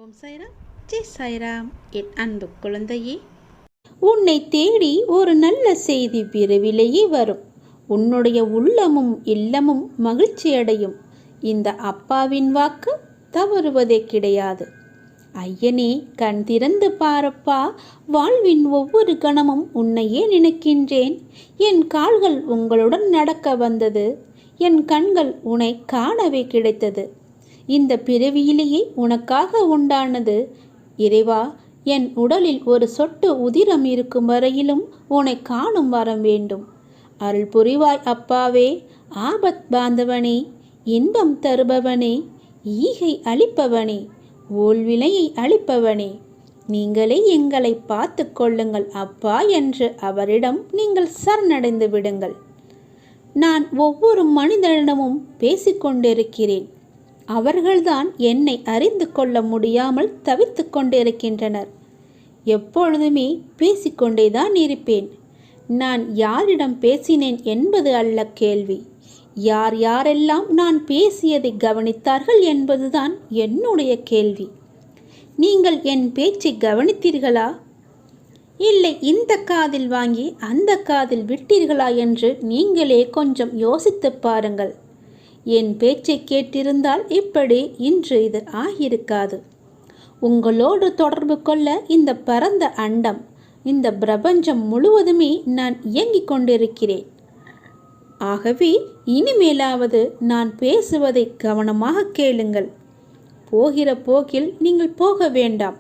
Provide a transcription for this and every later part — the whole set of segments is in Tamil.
ஓம் சாய்ராம், ஜெய் சாய்ராம். என் அன்பு குழந்தையே, உன்னை தேடி ஒரு நல்ல செய்தி விரைவிலேயே வரும். உன்னுடைய உள்ளமும் இல்லமும் மகிழ்ச்சி அடையும். இந்த அப்பாவின் வாக்கு தவறுவதே கிடையாது. ஐயனே, கண் திறந்து பாரப்பா, வாழ்வின் ஒவ்வொரு கணமும் உன்னையே நினைக்கின்றேன். என் கால்கள் உங்களுடன் நடக்க வந்தது, என் கண்கள் உன்னை காணவே கிடைத்தது. இந்த பிறவியிலேயே உனக்காக உண்டானது. இறைவா, என் உடலில் ஒரு சொட்டு உதிரம் இருக்கும் வரையிலும் உன்னை காணும் வரம் வேண்டும். அருள் புரிவாய் அப்பாவே. ஆபத் பாந்தவனே, இன்பம் தருபவனே, ஈகை அளிப்பவனே, ஓல்வினையை அளிப்பவனே, நீங்களே எங்களை பார்த்து கொள்ளுங்கள் அப்பா என்று அவரிடம் நீங்கள் சரணடைந்து விடுங்கள். நான் ஒவ்வொரு மனிதனிடமும் பேசிக்கொண்டிருக்கிறேன். அவர்கள்தான் என்னை அறிந்து கொள்ள முடியாமல் தவித்து கொண்டிருக்கின்றனர். எப்பொழுதுமே பேசிக்கொண்டேதான் இருப்பேன். நான் யாரிடம் பேசினேன் என்பது அல்ல கேள்வி. யார் யாரெல்லாம் நான் பேசியதை கவனித்தார்கள் என்பதுதான் என்னுடைய கேள்வி. நீங்கள் என் பேச்சை கவனித்தீர்களா? இல்லை, இந்த காதில் வாங்கி அந்த காதில் விட்டீர்களா என்று நீங்களே கொஞ்சம் யோசித்து பாருங்கள். என் பேச்சை கேட்டிருந்தால் இப்படி இன்று இது ஆகியிருக்காது. உங்களோடு தொடர்பு கொள்ள இந்த பரந்த அண்டம், இந்த பிரபஞ்சம் முழுவதுமே நான் இயங்கிக் கொண்டிருக்கிறேன். ஆகவே இனிமேலாவது நான் பேசுவதை கவனமாக கேளுங்கள். போகிற போக்கில் நீங்கள் போக வேண்டாம்.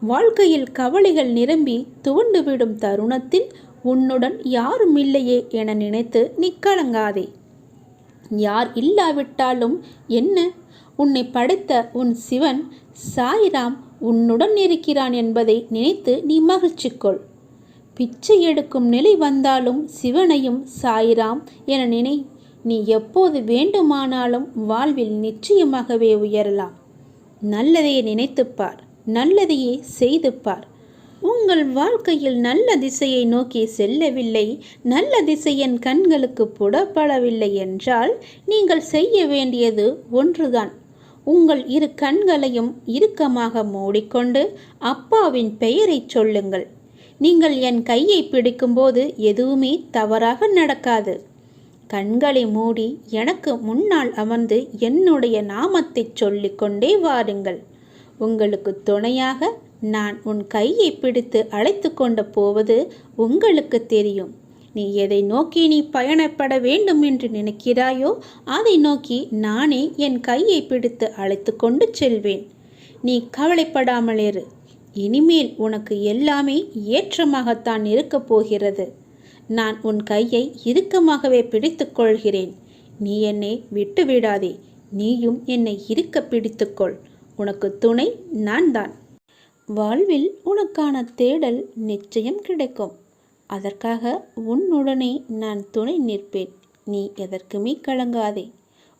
வாழ்க்கையில் கவலைகள் நிரம்பி துவண்டுவிடும் தருணத்தில் உன்னுடன் யாரும் இல்லையே என நினைத்து நீ கலங்காதே. யார் இல்லாவிட்டாலும் என்ன, உன்னை படைத்த உன் சிவன் சாய்ராம் உன்னுடன் இருக்கிறான் என்பதை நினைத்து நீ மகிழ்ச்சி கொள். பிச்சை எடுக்கும் நிலை வந்தாலும் சிவனையும் சாய்ராம் என நினை. நீ எப்போது வேண்டுமானாலும் வாழ்வில் நிச்சயமாகவே உயரலாம். நல்லதையே நினைத்துப்பார், நல்லதையே செய்து பார். உங்கள் வாழ்க்கையில் நல்ல திசையை நோக்கி செல்லவில்லை, நல்ல திசை என் கண்களுக்கு புடப்படவில்லை என்றால் நீங்கள் செய்ய வேண்டியது ஒன்றுதான். உங்கள் இரு கண்களையும் இறுக்கமாக மூடிக்கொண்டு அப்பாவின் பெயரை சொல்லுங்கள். நீங்கள் என் கையை பிடிக்கும்போது எதுவுமே தவறாக நடக்காது. கண்களை மூடி எனக்கு முன்னால் அமர்ந்து என்னுடைய நாமத்தை சொல்லிக்கொண்டே வாருங்கள். உங்களுக்கு துணையாக நான் உன் கையை பிடித்து அழைத்து கொண்டு போவது உங்களுக்கு தெரியும். நீ எதை நோக்கி நீ பயணப்பட வேண்டும் என்று நினைக்கிறாயோ அதை நோக்கி நானே என் கையை பிடித்து அழைத்து கொண்டு செல்வேன். நீ கவலைப்படாமல் இரு. இனிமேல் உனக்கு எல்லாமே ஏற்றமாகத்தான் இருக்கப் போகிறது. நான் உன் கையை இறுக்கமாகவே பிடித்து கொள்கிறேன். நீ என்னை விட்டு விடாதே. நீயும் என்னை இறுக்க பிடித்துக்கொள். உனக்கு துணை நான் தான். வாழ்வில் உனக்கான தேடல் நிச்சயம் கிடைக்கும். அதற்காக உன்னுடனே நான் துணை நிற்பேன். நீ எதற்குமே கலங்காதே.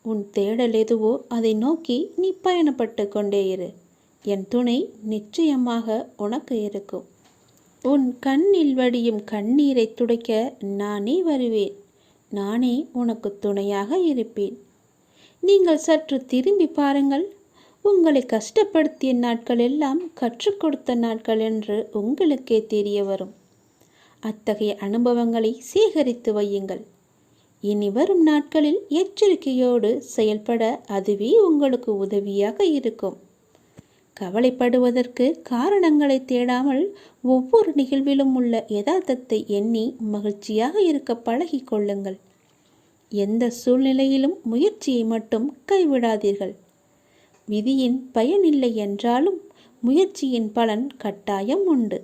உன் தேடல் எதுவோ அதை நோக்கி நீ பயணப்பட்டு கொண்டே இரு. என் துணை நிச்சயமாக உனக்கு இருக்கும். உன் கண்ணில் வடியும் கண்ணீரை துடைக்க நானே வருவேன். நானே உனக்கு துணையாக இருப்பேன். நீங்கள் சற்று திரும்பி பாருங்கள். உங்களை கஷ்டப்படுத்திய நாட்கள் எல்லாம் கற்றுக் கொடுத்த நாட்கள் என்று உங்களுக்கே தெரிய வரும். அத்தகைய அனுபவங்களை சேகரித்து வையுங்கள். இனி வரும் நாட்களில் எச்சரிக்கையோடு செயல்பட அதுவே உங்களுக்கு உதவியாக இருக்கும். கவலைப்படுவதற்கு காரணங்களை தேடாமல் ஒவ்வொரு நிகழ்விலும் உள்ள யதார்த்தத்தை எண்ணி மகிழ்ச்சியாக இருக்க பழகி கொள்ளுங்கள். எந்த சூழ்நிலையிலும் முயற்சியை மட்டும் கைவிடாதீர்கள். விதியின் பயனில்லை என்றாலும் முயற்சியின் பலன் கட்டாயம் உண்டு.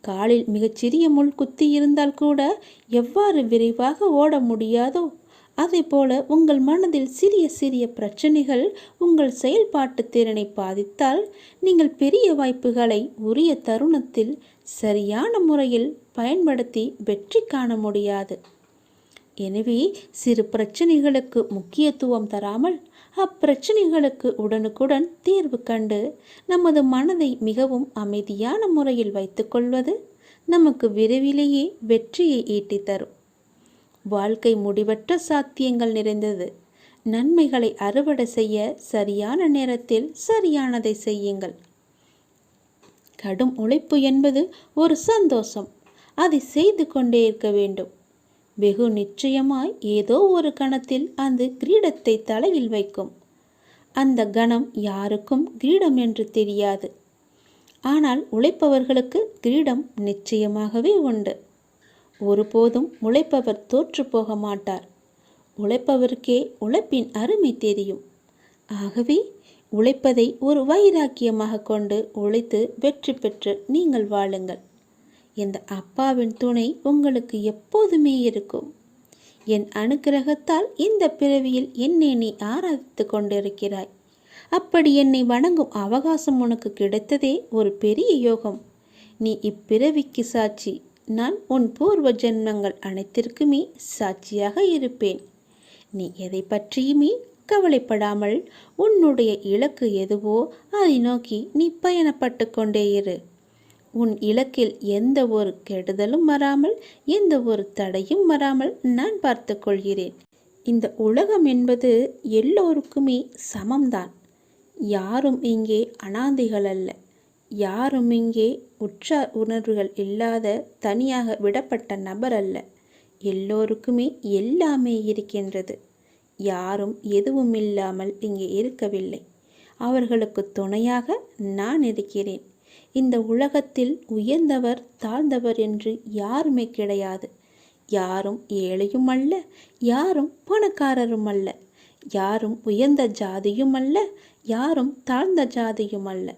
காலில் மிகச்சிறிய முள் குத்தி இருந்தால் கூட எவ்வாறு விரைவாக ஓட முடியாதோ அதே போல உங்கள் மனதில் சிறிய சிறிய பிரச்சனைகள் உங்கள் செயல்பாட்டு திறனை பாதித்தால் நீங்கள் பெரிய வாய்ப்புகளை உரிய தருணத்தில் சரியான முறையில் பயன்படுத்தி வெற்றி காண முடியாது. எனவே சிறு பிரச்சனைகளுக்கு முக்கியத்துவம் தராமல் அப்பிரச்சனைகளுக்கு உடனுக்குடன் தீர்வு கண்டு நமது மனதை மிகவும் அமைதியான முறையில் வைத்துக்கொள்வது நமக்கு விரைவிலேயே வெற்றியை ஈட்டி தரும். வாழ்க்கை முடிவற்ற சாத்தியங்கள் நிறைந்தது. நன்மைகளை அறுவடை செய்ய சரியான நேரத்தில் சரியானதை செய்யுங்கள். கடும் உழைப்பு என்பது ஒரு சந்தோஷம். அதை செய்து கொண்டே இருக்க வேண்டும். வெகு நிச்சயமாய் ஏதோ ஒரு கணத்தில் அந்த கிரீடத்தை தலையில் வைக்கும். அந்த கணம் யாருக்கும் கிரீடம் என்று தெரியாது. ஆனால் உழைப்பவர்களுக்கு கிரீடம் நிச்சயமாகவே உண்டு. ஒருபோதும் உழைப்பவர் தோற்று போக மாட்டார். உழைப்பவருக்கே உழைப்பின் அருமை தெரியும். ஆகவே உழைப்பதை ஒரு வைராக்கியமாக கொண்டு உழைத்து வெற்றி பெற்று நீங்கள் வாழுங்கள். இந்த அப்பாவின் துணை உங்களுக்கு எப்போதுமே இருக்கும். என் அனுக்கிரகத்தால் இந்த பிறவியில் என்னை நீ ஆராதித்து கொண்டிருக்கிறாய். அப்படி என்னை வணங்கும் அவகாசம் உனக்கு கிடைத்ததே ஒரு பெரிய யோகம். நீ இப்பிறவிக்கு சாட்சி. நான் உன் பூர்வ ஜென்மங்கள் அனைத்திற்குமே சாட்சியாக இருப்பேன். நீ எதை பற்றியுமே கவலைப்படாமல் உன்னுடைய இலக்கு எதுவோ அதை நோக்கி நீ பயணப்பட்டு கொண்டே இரு. உன் இலக்கில் எந்த ஒரு கெடுதலும் வராமல், எந்த ஒரு தடையும் வராமல் நான் பார்த்து கொள்கிறேன். இந்த உலகம் என்பது எல்லோருக்குமே சமம்தான். யாரும் இங்கே அனாதைகள் அல்ல. யாரும் இங்கே உற்றார் உணர்வுகள் இல்லாத தனியாக விடப்பட்ட நபர் அல்ல. எல்லோருக்குமே எல்லாமே இருக்கின்றது. யாரும் எதுவும் இல்லாமல் இங்கே இருக்கவில்லை. அவர்களுக்கு துணையாக நான் இருக்கிறேன். இந்த உலகத்தில் உயர்ந்தவர் தாழ்ந்தவர் என்று யாருமே கிடையாது. யாரும் ஏழையும் அல்ல, யாரும் பணக்காரரும் அல்ல. யாரும் உயர்ந்த ஜாதியும் அல்ல, யாரும் தாழ்ந்த ஜாதியும் அல்ல.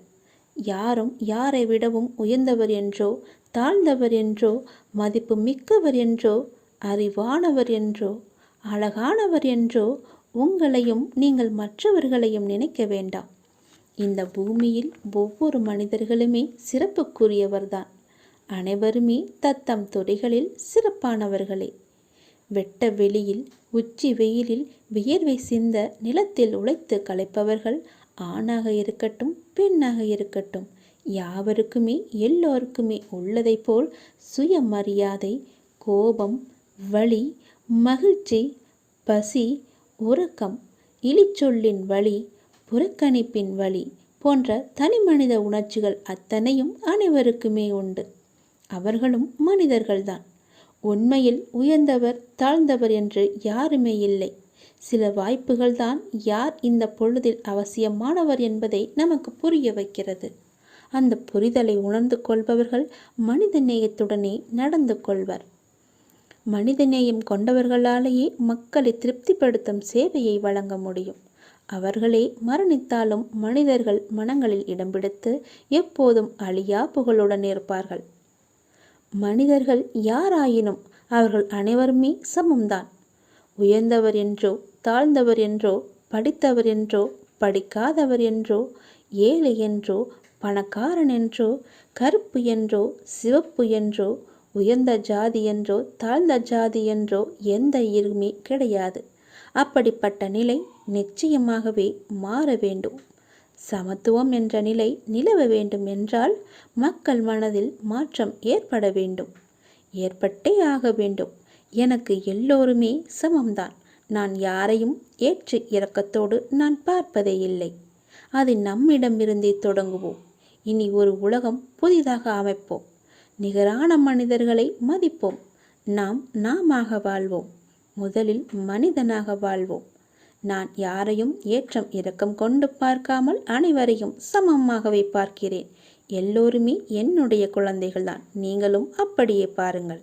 யாரும் யாரை விடவும் உயர்ந்தவர் என்றோ தாழ்ந்தவர் என்றோ மதிப்பு மிக்கவர் என்றோ அறிவானவர் என்றோ அழகானவர் என்றோ உங்களையும் நீங்கள் மற்றவர்களையும் நினைக்க வேண்டாம். இந்த பூமியில் ஒவ்வொரு மனிதர்களுமே சிறப்புக்குரியவர்தான். அனைவருமே தத்தம் துறைகளில் சிறப்பானவர்களே. வெட்ட வெளியில் உச்சி வெயிலில் வியர்வை சிந்த நிலத்தில் உழைத்து களைப்பவர்கள் ஆணாக இருக்கட்டும் பெண்ணாக இருக்கட்டும், யாவருக்குமே எல்லோருக்குமே உள்ளதை போல் சுயமரியாதை, கோபம், வலி, மகிழ்ச்சி, பசி, உறக்கம், இழிச்சொல்லின் வலி, புறக்கணிப்பின் வலி போன்ற தனிமனித உணர்ச்சிகள் அத்தனையும் அனைவருக்குமே உண்டு. அவர்களும் மனிதர்கள்தான். உண்மையில் உயர்ந்தவர் தாழ்ந்தவர் என்று யாருமே இல்லை. சில வாய்ப்புகள்தான் யார் இந்த பொழுதில் அவசியமானவர் என்பதை நமக்கு புரிய வைக்கிறது. அந்த புரிதலை உணர்ந்து கொள்பவர்கள் மனித நேயத்துடனே நடந்து கொள்வர். மனிதநேயம் கொண்டவர்களாலேயே மக்களை திருப்திப்படுத்தும் சேவையை வழங்க முடியும். அவர்களே மரணித்தாலும் மனிதர்கள் மனங்களில் இடம் பிடித்து எப்போதும் அழியா புகழுடன் இருப்பார்கள். மனிதர்கள் யாராயினும் அவர்கள் அனைவருமே சமம்தான். உயர்ந்தவர் என்றோ தாழ்ந்தவர் என்றோ படித்தவர் என்றோ படிக்காதவர் என்றோ ஏழை என்றோ பணக்காரன் என்றோ கருப்பு என்றோ சிவப்பு என்றோ உயர்ந்த ஜாதி என்றோ தாழ்ந்த ஜாதி என்றோ எந்த இருமே கிடையாது. அப்படிப்பட்ட நிலை நிச்சயமாகவே மாற வேண்டும். சமத்துவம் என்ற நிலை நிலவ வேண்டும் என்றால் மக்கள் மனதில் மாற்றம் ஏற்பட வேண்டும். ஏற்பட்டே ஆக வேண்டும். எனக்கு எல்லோருமே சமம்தான். நான் யாரையும் ஏற்று இரக்கத்தோடு நான் பார்ப்பதே இல்லை. அது நம்மிடமிருந்தே தொடங்குவோம். இனி ஒரு உலகம் புதிதாக அமைப்போம். நிகரான மனிதர்களை மதிப்போம். நாமாக வாழ்வோம். முதலில் மனிதனாக வாழ்வோம். நான் யாரையும் ஏற்றம் இரக்கம் கொண்டு பார்க்காமல் அனைவரையும் சமமாகவே பார்க்கிறேன். எல்லோருமே என்னுடைய குழந்தைகள்தான். நீங்களும் அப்படியே பாருங்கள்.